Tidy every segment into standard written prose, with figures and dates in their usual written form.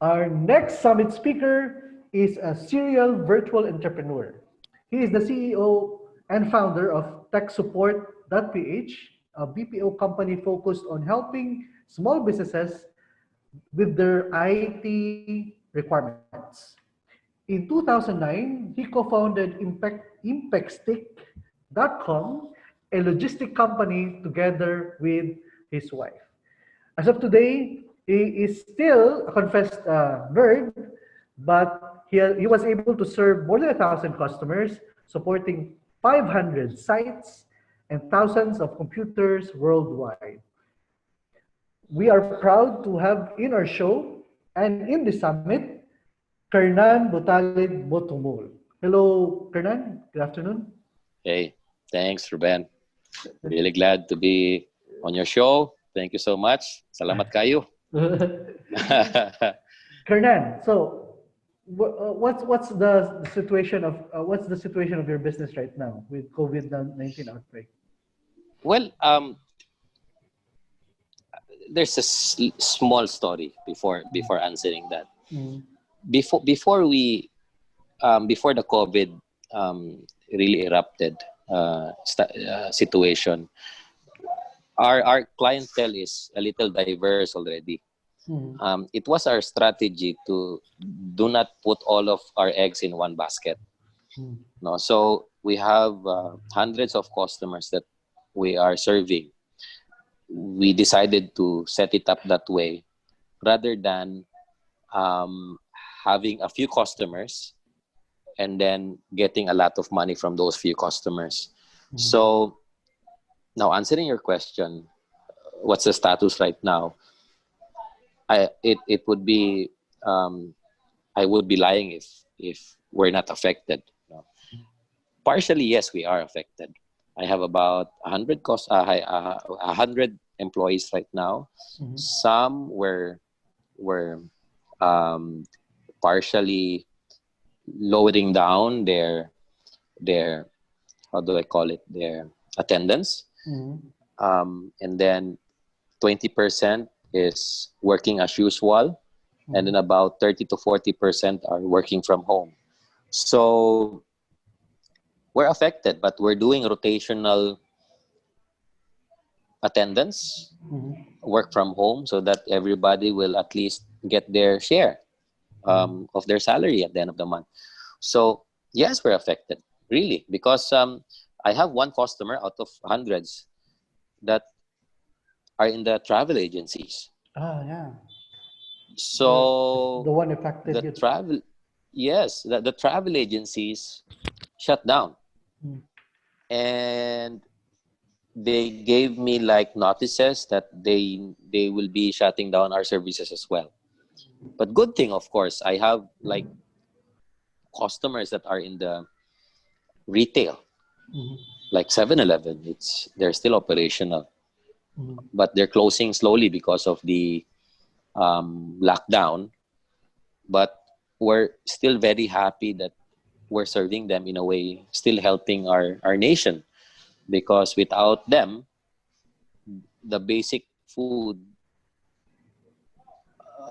Our next summit speaker is a serial virtual entrepreneur. He is the CEO and founder of TechSupport.Ph, a BPO company focused on helping small businesses with their IT requirements. In 2009, he co-founded ImpactStick.com, a logistic company, together with his wife. As of today, he is still a confessed nerd, but he was able to serve more than 1,000 customers, supporting 500 sites and thousands of computers worldwide. We are proud to have in our show and in the summit, Kernan Motoomull. Hello, Kernan. Good afternoon. Hey, thanks, Ruben. Really glad to be on your show. Thank you so much. Salamat kayo. Kernan, so what's the situation of your business right now with COVID-19 outbreak? Well, there's a small story before answering that. Mm. Before the COVID really erupted situation, our clientele is a little diverse already. Mm. It was our strategy to do not put all of our eggs in one basket. Mm. No, so we have hundreds of customers that we are serving. We decided to set it up that way rather than having a few customers and then getting a lot of money from those few customers. Mm. So now answering your question, what's the status right now? It would be I would be lying if we're not affected. No. Partially, yes, we are affected. I have about 100 employees right now. Mhm. Some were partially lowering down their how do I call it, their attendance, Mhm. and then 20% is working as usual, and then about 30 to 40% are working from home. So we're affected, but we're doing rotational attendance, Mhm. work from home, so that everybody will at least get their share of their salary at the end of the month. So yes, we're affected, really, because I have one customer out of hundreds that are in the travel agencies. Ah, yeah. The So one affected the you. travel, yes, the travel agencies shut down, Mm. and they gave me like notices that they will be shutting down our services as well. But good thing, of course, I have like customers that are in the retail, Mhm. like 7-Eleven. They're still operational, Mhm. but they're closing slowly because of the lockdown. But we're still very happy that we're serving them in a way, still helping our nation, because without them, the basic food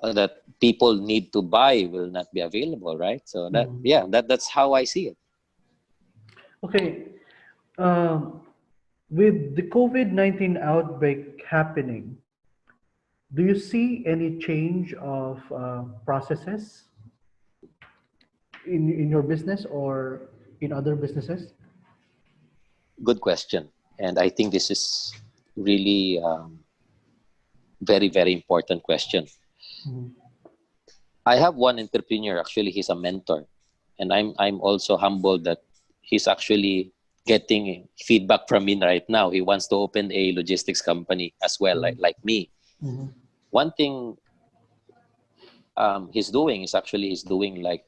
that people need to buy will not be available, right? So Mhm. that's how I see it. Okay. Um, with the COVID-19 outbreak happening, do you see any change of processes in your business or in other businesses? Good question, and I think this is really very important question. Mhm. I have one entrepreneur, actually he's a mentor, and I'm also humbled that he's actually getting feedback from me right now. He wants to open a logistics company as well, like me. Mhm. One thing he's doing like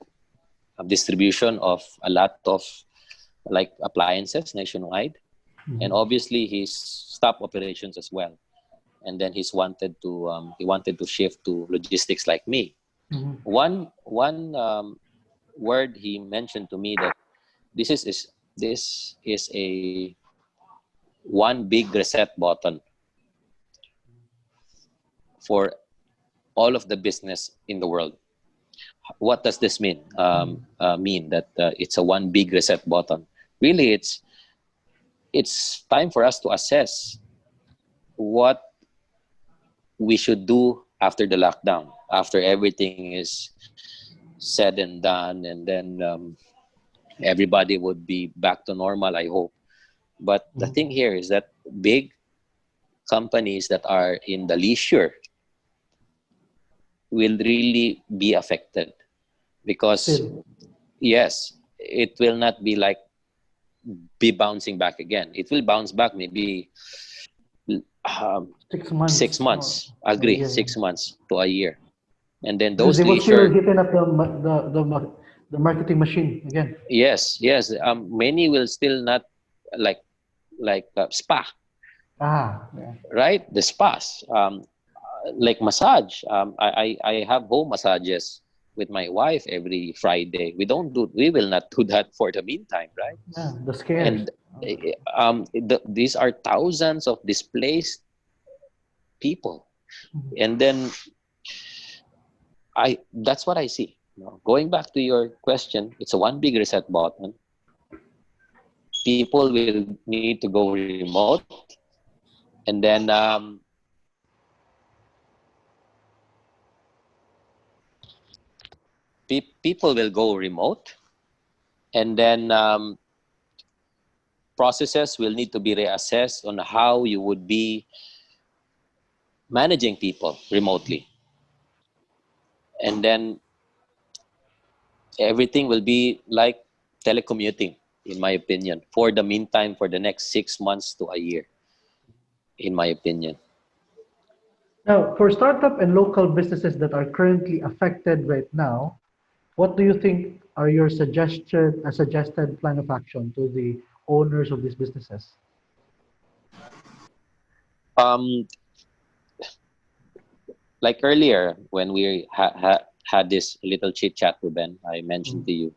a distribution of a lot of like appliances nationwide, and Mhm. obviously he's stopped operations as well. And then he wanted to shift to logistics like me. Mhm. One word he mentioned to me that this is a one big reset button for all of the business in the world. what does this mean? Mean that it's a one big reset button? Really, it's time for us to assess what we should do after the lockdown, after everything is said and done, and then everybody would be back to normal, I hope. But the thing here is that big companies that are in the leisure will really be affected, because Still, yes, it will not be like be bouncing back again. It will bounce back maybe um, 6 6 months months. or a Agree, year. 6 months to a year. And then Because those they will still leisure, hitting up the marketing machine again. yes, many will still not like spa, Yeah. right? The spas, like massage. I have home massages with my wife every Friday. We will not do that for the meantime, right? Yeah, the scares. And these are thousands of displaced people. And then that's what I see. Going back to your question, it's a one big reset button. People will need to go remote, and then people will go remote, and then processes will need to be reassessed on how you would be managing people remotely, and then everything will be like telecommuting, in my opinion, for the meantime, for the next 6 months to a year, in my opinion. Now, for startup and local businesses that are currently affected right now, what do you think are your suggested plan of action to the owners of these businesses? um like earlier when we had this little chit chat with Ben, I mentioned Mm, to you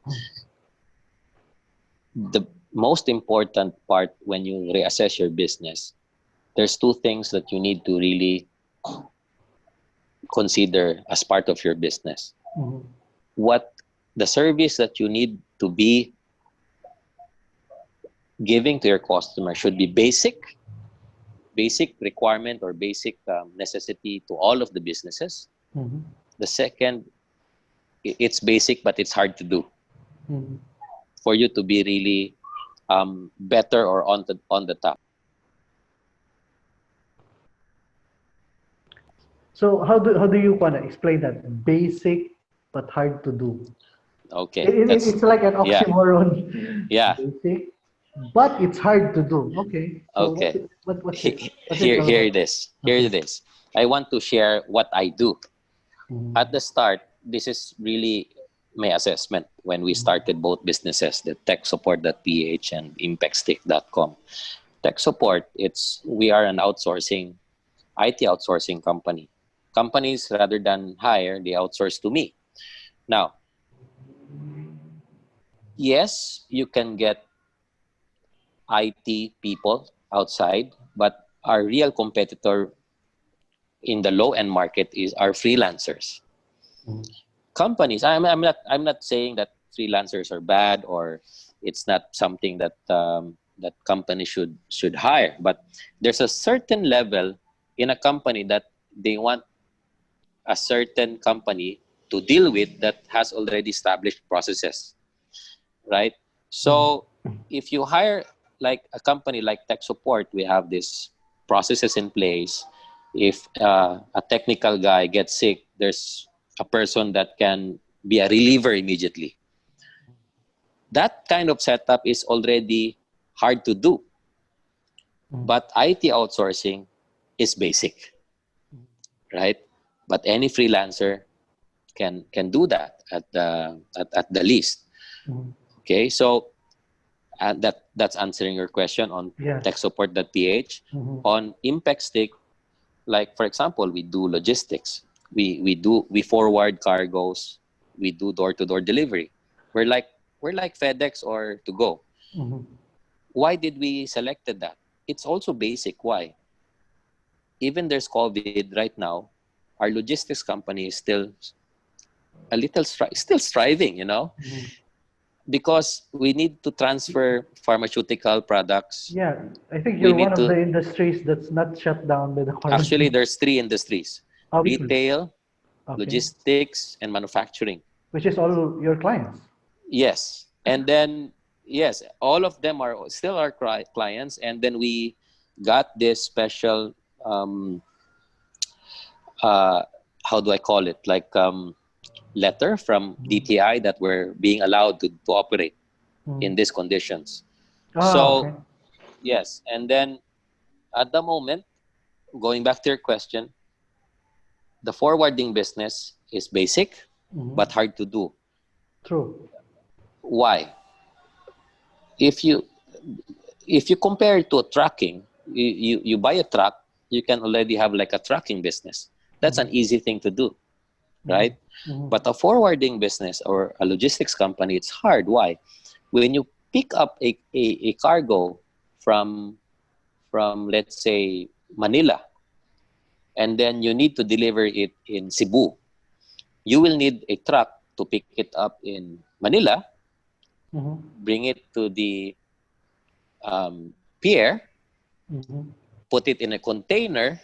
the most important part when you reassess your business. There's two things that you need to really consider as part of your business. mhm, What the service that you need to be giving to your customer should be basic requirement or basic necessity to all of the businesses. mhm, The second, it's basic but it's hard to do mhm. for you to be really better or on the top. So how do you want to explain that? Basic but hard to do. Okay, It's like an yeah, oxymoron. yeah. Basic, but it's hard to do. Okay. So Okay. what's it? What's it Here, all here about? it is. Here Okay. it is. I want to share what I do. At Mhm, the start, this is really my assessment when we mhm, started both businesses, the TechSupport.Ph and ImpactStick.com. Tech Support, we are an IT outsourcing company. Companies, rather than hire, they outsource to me. Now, yes, you can get IT people outside, but our real competitor in the low end market is our freelancers. mhm, Companies, I'm not saying that freelancers are bad or it's not something that companies should hire, but there's a certain level in a company that they want a certain company to deal with that has already established processes, right? mhm, So if you hire like a company like Tech Support, we have these processes in place. If a technical guy gets sick, there's a person that can be a reliever immediately. That kind of setup is already hard to do, mhm, but IT outsourcing is basic, right? But any freelancer can do that at the least. mhm. Okay, so and that's answering your question on Yes. TechSupport.Ph. Mhm, On Impact Stick, like for example, we do logistics. We forward cargoes. We do door to door delivery. We're like FedEx or To Go. mhm, Why did we selected that? It's also basic. Why? Even there's COVID right now, our logistics company is still a little still striving, Mhm. because we need to transfer pharmaceutical products. Yeah, I think We you're one need of to the industries that's not shut down by the Actually, quarantine. there's three industries: Obviously. retail, Okay. logistics, and manufacturing. Which is all your clients. Yes. And then, yes, all of them are still our clients. And then we got this special, um, uh, how do I call it? Like letter from Mhm. DTI that we're being allowed to operate in Mhm. these conditions. Ah, okay. So, yes. And then at the moment, going back to your question, the forwarding business is basic Mhm. but hard to do. True. Why? If you if you compare it to trucking, you buy a truck, you can already have like a trucking business. That's an Mhm. easy thing to do, Mhm. right? Mhm. But a forwarding business or a logistics company, it's hard. Why? When you pick up a cargo from let's say Manila, and then you need to deliver it in Cebu, you will need a truck to pick it up in Manila, Mhm. bring it to the pier, Mhm. put it in a container,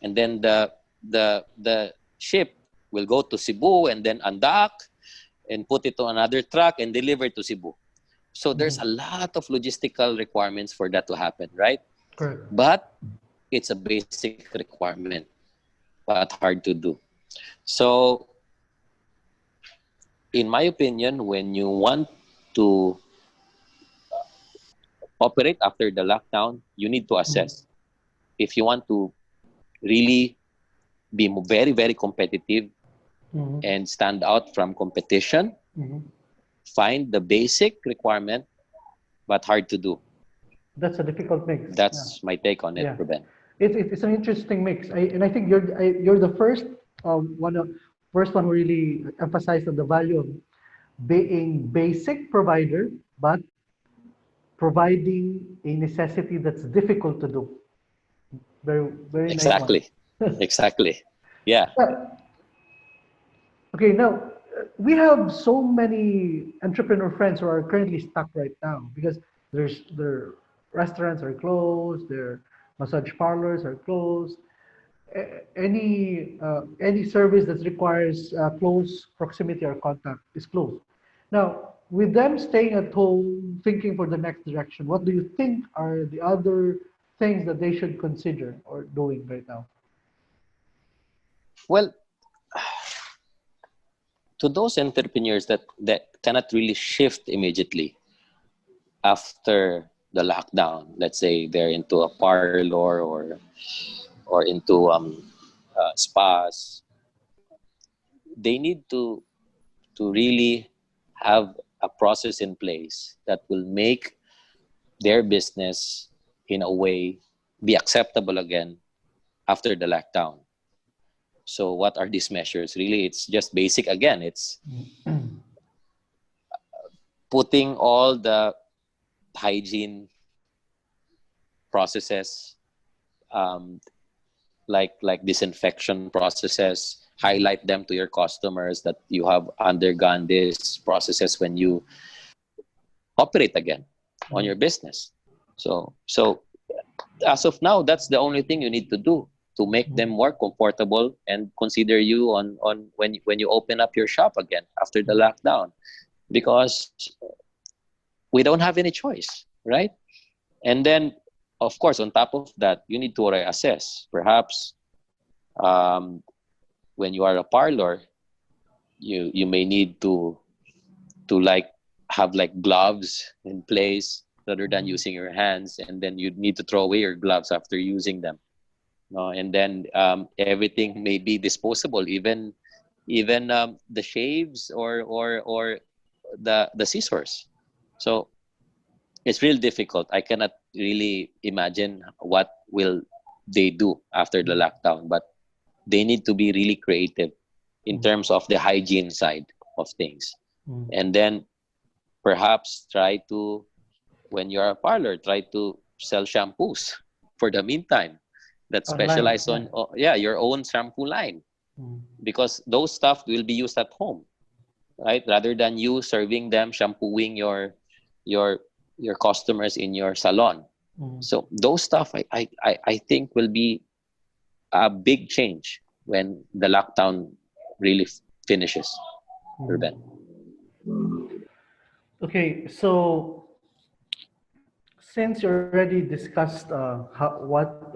and then the ship will go to Cebu and then undock and put it to another truck and deliver to Cebu. So there's a Mhm. lot of logistical requirements for that to happen, right? Correct. But it's a basic requirement, but hard to do. So in my opinion, when you want to operate after the lockdown, you need to Mhm. assess. If you want to really be very, very competitive Mhm. and stand out from competition, Mhm. find the basic requirement, but hard to do. That's a difficult mix. Yeah. That's my take on it, Yeah. Ruben. It's an interesting mix. And I think you're the first first one who really emphasized on the value of being basic provider, but providing a necessity that's difficult to do. Very nice one. Exactly. Exactly. Yeah. But, okay, now we have so many entrepreneur friends who are currently stuck right now because their restaurants are closed, their massage parlors are closed. Any service that requires close proximity or contact is closed. Now, with them staying at home, thinking for the next direction, what do you think are the other things that they should consider or doing right now? Well, to those entrepreneurs that cannot really shift immediately after the lockdown, let's say they're into a parlor or into spas, they need to really have a process in place that will make their business in a way be acceptable again after the lockdown. So what are these measures? Really, it's just basic again. It's putting all the hygiene processes, um, like disinfection processes, highlight them to your customers that you have undergone these processes when you operate again on your business. So as of now, that's the only thing you need to do to make them more comfortable and consider you on when you open up your shop again after the lockdown, because we don't have any choice, right? And then of course on top of that, you need to reassess. Perhaps um, when you are a parlor, you may need to like have like gloves in place rather than using your hands, and then you need to throw away your gloves after using them. No, and then everything may be disposable, even the shaves or the scissors. So it's real difficult. I cannot really imagine what will they do after the lockdown, but they need to be really creative in terms of the hygiene side of things. And then perhaps try to, when you're a parlor, try to sell shampoos for the meantime that Online, specialize yeah. on, yeah, your own shampoo line. because those stuff will be used at home, right? Rather than you serving them, shampooing your customers in your salon. So those stuff I think will be a big change when the lockdown really finishes, Ruben. Okay, so since you already discussed what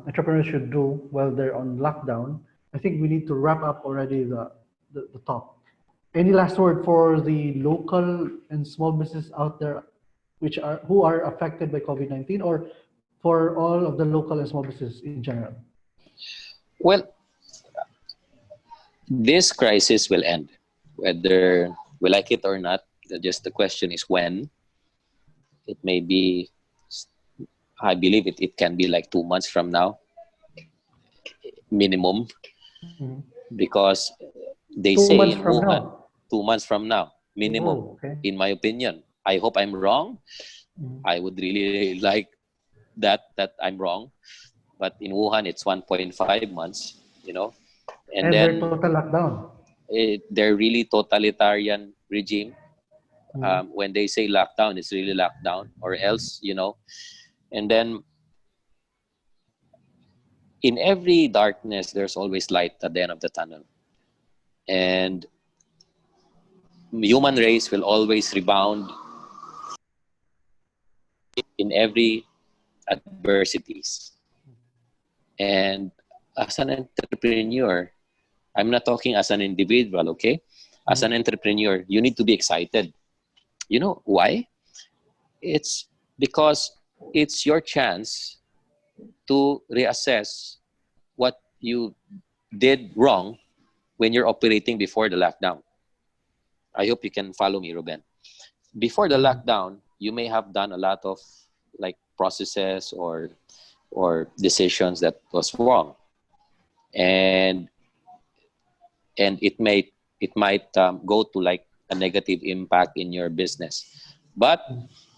entrepreneurs should do while they're on lockdown, I think we need to wrap up already the talk. Any last word for the local and small businesses out there who are affected by COVID-19, or for all of the local and small businesses in general? Well, this crisis will end, whether we like it or not. Just the question is when. It may be, I believe it can be like 2 months from now, minimum, because they 2 months say in from Wuhan, now. 2 months from now, minimum, Oh, okay. in my opinion. I hope I'm wrong. I would really like that I'm wrong. But in Wuhan, it's 1.5 months, and And they're then total lockdown. they're really totalitarian regime. When they say lockdown, it's really lockdown, or else, and then in every darkness, there's always light at the end of the tunnel. And human race will always rebound in every adversities. And as an entrepreneur, I'm not talking as an individual, okay? As an entrepreneur, you need to be excited. You know why? It's because it's your chance to reassess what you did wrong when you're operating before the lockdown. I hope you can follow me, Ruben. Before the lockdown, you may have done a lot of like processes or decisions that was wrong, and it might go to like a negative impact in your business. But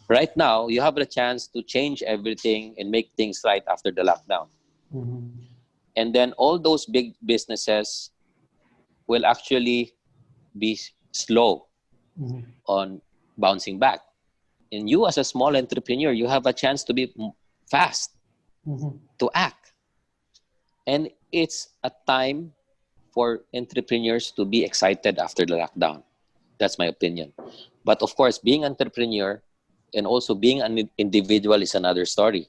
right now, you have the chance to change everything and make things right after the lockdown. And then all those big businesses will actually be slow on bouncing back. And you as a small entrepreneur, you have a chance to be fast, to act. And it's a time for entrepreneurs to be excited after the lockdown. That's my opinion. But of course, being an entrepreneur and also being an individual is another story.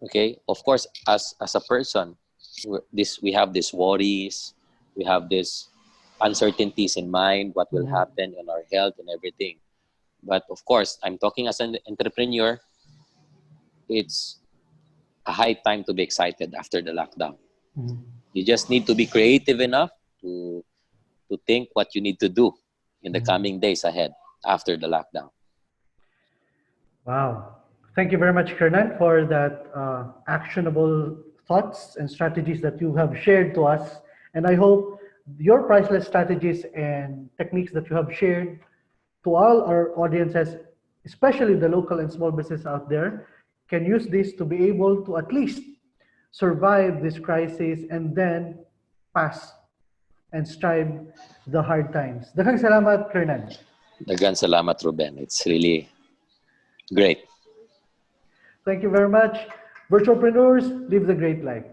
Okay? Of course, as a person, we have these worries, we have these uncertainties in mind, what will happen in our health and everything. But of course, I'm talking as an entrepreneur, it's a high time to be excited after the lockdown. You just need to be creative enough to think what you need to do in the coming days ahead after the lockdown. Wow. Thank you very much, Kernan, for that actionable thoughts and strategies that you have shared to us. And I hope your priceless strategies and techniques that you have shared to all our audiences, especially the local and small business out there, can use this to be able to at least survive this crisis and then pass and strive the hard times. Daghang salamat, Kernan. Dagan salamat, Ruben. It's really great. Thank you very much. Virtualpreneurs, live the great life.